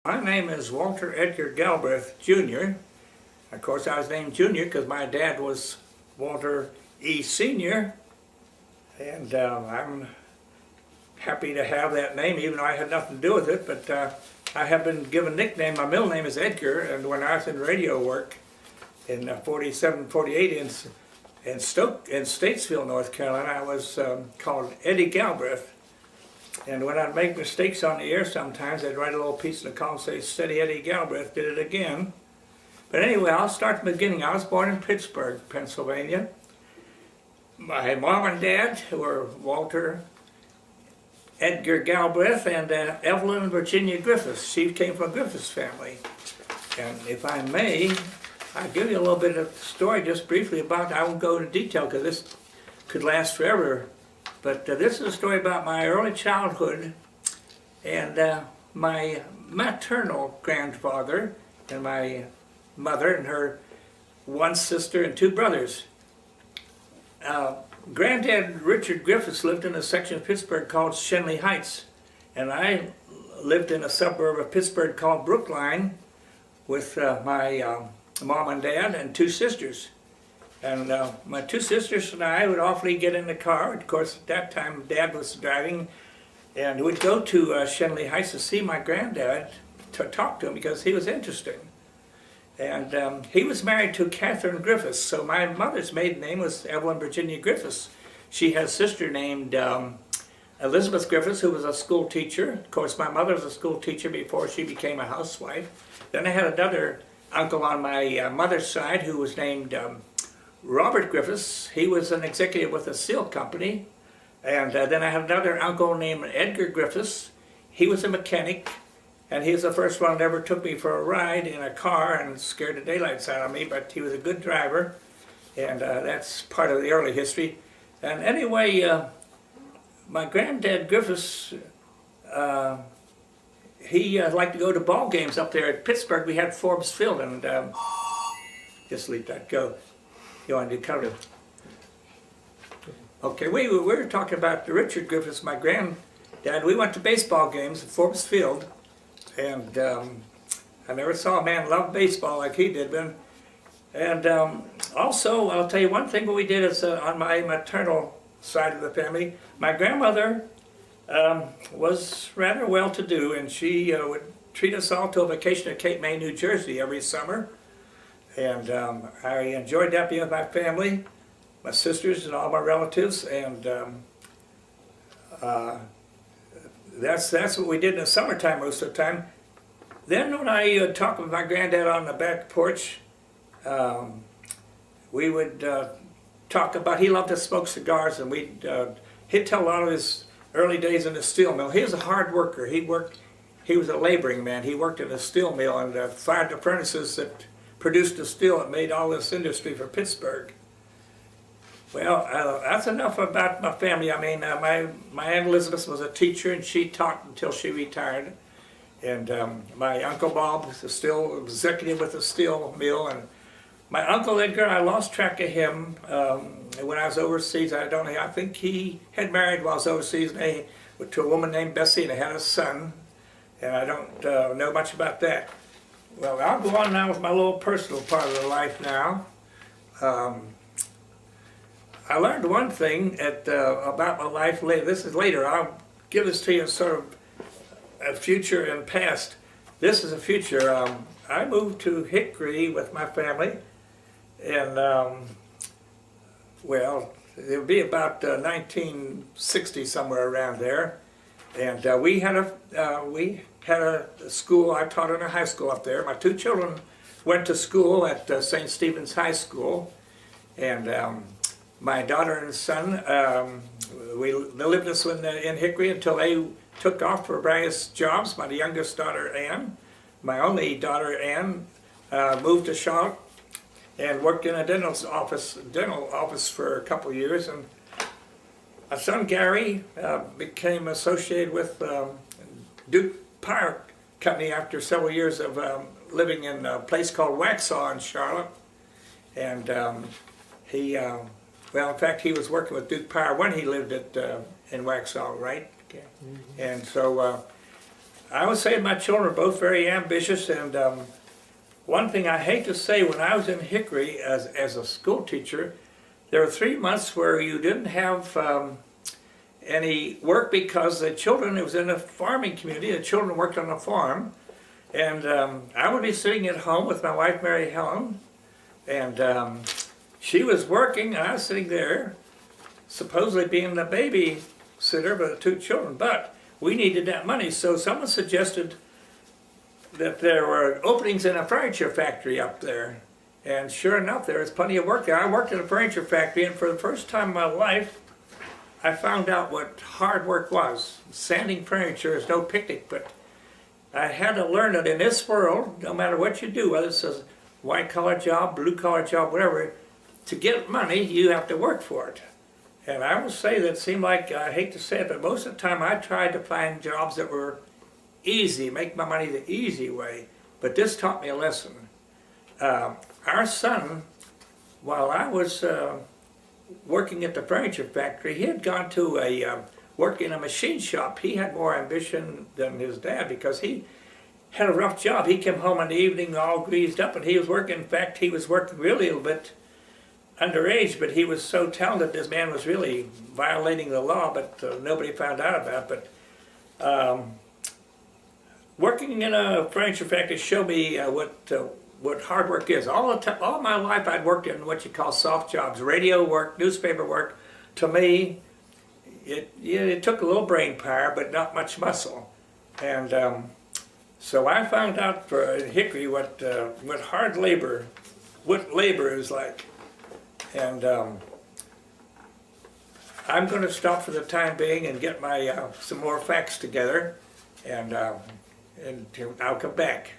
My name is Walter Edgar Galbreath Jr. Of course, I was named Junior because my dad was Walter E. Sr. And I'm happy to have that name, even though I had nothing to do with it. But I have been given a nickname. My middle name is Edgar, and when I was in radio work in 47, 48 in Statesville, North Carolina, I was called Eddie Galbraith. And when I'd make mistakes on the air sometimes, I'd write a little piece in the column say, "Steady Eddie Galbraith did it again." But anyway, I'll start from the beginning. I was born in Pittsburgh, Pennsylvania. My mom and dad were Walter Edgar Galbraith and Evelyn Virginia Griffiths. She came from a Griffiths family. And if I may, I'll give you a little bit of story just briefly about, I won't go into detail because this could last forever. But this is a story about my early childhood and my maternal grandfather and my mother and her one sister and two brothers. Granddad Richard Griffiths lived in a section of Pittsburgh called Shenley Heights, and I lived in a suburb of Pittsburgh called Brookline with my mom and dad and two sisters. And my two sisters and I would awfully get in the car. Of course, at that time, Dad was driving, and we'd go to Shenley Heights to see my granddad, to talk to him because he was interesting. And he was married to Catherine Griffiths, so my mother's maiden name was Evelyn Virginia Griffiths. She had a sister named Elizabeth Griffiths, who was a school teacher. Of course, my mother was a school teacher before she became a housewife. Then I had another uncle on my mother's side who was named Robert Griffiths. He was an executive with a steel company. And then I had another uncle named Edgar Griffiths. He was a mechanic, and he was the first one that ever took me for a ride in a car and scared the daylights out of me, but he was a good driver, and that's part of the early history. And anyway, my granddad Griffiths, he liked to go to ball games up there at Pittsburgh. We had Forbes Field, and just leave that go. You want to do cover? Okay, we were talking about Richard Griffiths, my granddad. We went to baseball games at Forbes Field, and I never saw a man love baseball like he did. And also, I'll tell you one thing we did is on my maternal side of the family, my grandmother was rather well-to-do, and she would treat us all to a vacation at Cape May, New Jersey every summer. And I enjoyed that being with my family, my sisters and all my relatives, and that's what we did in the summertime most of the time. Then when I talked with my granddad on the back porch, we would talk about, he loved to smoke cigars, and he'd tell a lot of his early days in the steel mill. He was a hard worker. He was a laboring man. He worked in a steel mill and fired the furnaces that produced the steel that made all this industry for Pittsburgh. Well, that's enough about my family. I mean, my Aunt Elizabeth was a teacher, and she taught until she retired. And my Uncle Bob was still executive with the steel mill. And my Uncle Edgar, I lost track of him when I was overseas. I think he had married while I was overseas to a woman named Bessie, and they had a son. And I don't know much about that. Well, I'll go on now with my little personal part of the life now. I learned one thing about my life later. This is later. I'll give this to you in sort of a future and past. This is a future. I moved to Hickory with my family, and well, it would be about 1960, somewhere around there. And we had a school. I taught in a high school up there. My two children went to school at St. Stephen's High School, and my daughter and son, they lived us in Hickory until they took off for various jobs. My youngest daughter, Ann, my only daughter, Ann, moved to Charlotte and worked in a dental office for a couple of years. And my son, Gary, became associated with Duke Power Company after several years of living in a place called Waxhaw in Charlotte. And well, in fact, he was working with Duke Power when he lived in Waxhaw, right? Okay. Mm-hmm. And so I would say my children are both very ambitious, and one thing I hate to say, when I was in Hickory as a school teacher, there were 3 months where you didn't have any work because the children, it was in a farming community, the children worked on a farm, and I would be sitting at home with my wife, Mary Helen, and she was working, and I was sitting there, supposedly being the babysitter for the 2 children, but we needed that money, so someone suggested that there were openings in a furniture factory up there. And sure enough, there was plenty of work there. I worked in a furniture factory, and for the first time in my life, I found out what hard work was. Sanding furniture is no picnic, but I had to learn that in this world, no matter what you do, whether it's a white-collar job, blue-collar job, whatever, to get money, you have to work for it. And I will say that it seemed like, I hate to say it, but most of the time I tried to find jobs that were easy, make my money the easy way. But this taught me a lesson. Our son, while I was working at the furniture factory, he had gone to work in a machine shop. He had more ambition than his dad because he had a rough job. He came home in the evening all greased up, and he was working, in fact, he was working really a little bit underage, but he was so talented, this man was really violating the law, but nobody found out about it. But working in a furniture factory showed me what hard work is. All my life I'd worked in what you call soft jobs, radio work, newspaper work. To me, it took a little brain power, but not much muscle. And so I found out for Hickory what hard labor, what labor is like. And I'm going to stop for the time being and get my some more facts together, and I'll come back.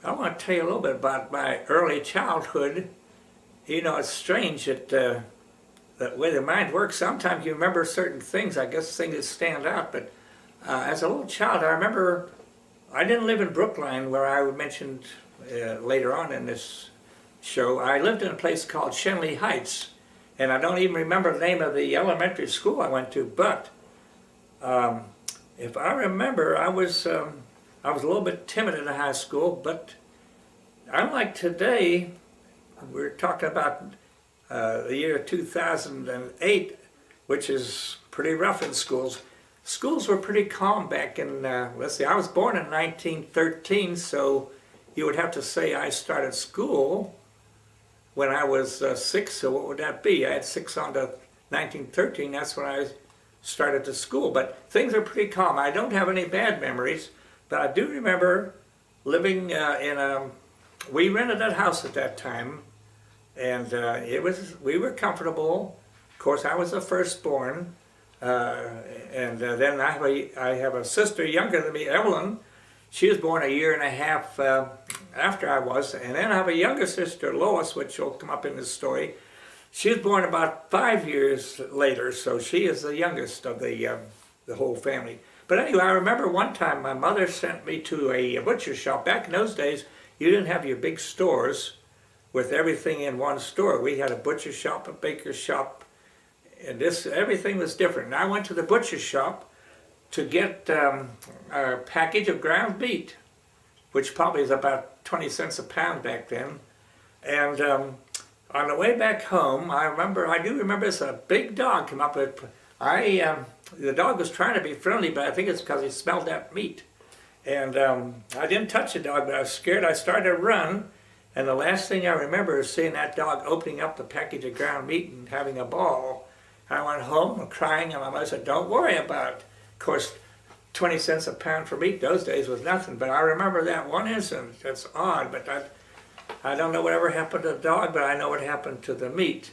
I want to tell you a little bit about my early childhood. You know, it's strange that the way the mind works. Sometimes you remember certain things. I guess things that stand out. But as a little child, I remember I didn't live in Brookline, where I mentioned later on in this show. I lived in a place called Shenley Heights, and I don't even remember the name of the elementary school I went to. But if I remember, I was a little bit timid in high school, but unlike today, we're talking about the year 2008, which is pretty rough in schools. Schools were pretty calm back in, let's see, I was born in 1913, so you would have to say I started school when I was 6, so what would that be? I had 6 on to 1913, that's when I started to school. But things are pretty calm. I don't have any bad memories. But I do remember living we rented that house at that time, and we were comfortable. Of course, I was the firstborn, and then I have a sister younger than me, Evelyn. She was born a year and a half after I was, and then I have a younger sister, Lois, which will come up in this story. She was born about 5 years later, so she is the youngest of the whole family. But anyway, I remember one time my mother sent me to a butcher shop. Back in those days, you didn't have your big stores with everything in one store. We had a butcher shop, a baker shop, and everything was different. And I went to the butcher shop to get a package of ground meat, which probably is about 20 cents a pound back then. And on the way back home, I do remember this, a big dog came up. The dog was trying to be friendly, but I think it's because he smelled that meat. And I didn't touch the dog, but I was scared. I started to run, and the last thing I remember is seeing that dog opening up the package of ground meat and having a ball. I went home crying, and my mother said, "Don't worry about it." Of course, 20 cents a pound for meat those days was nothing, but I remember that one incident. That's odd, but I don't know whatever happened to the dog, but I know what happened to the meat.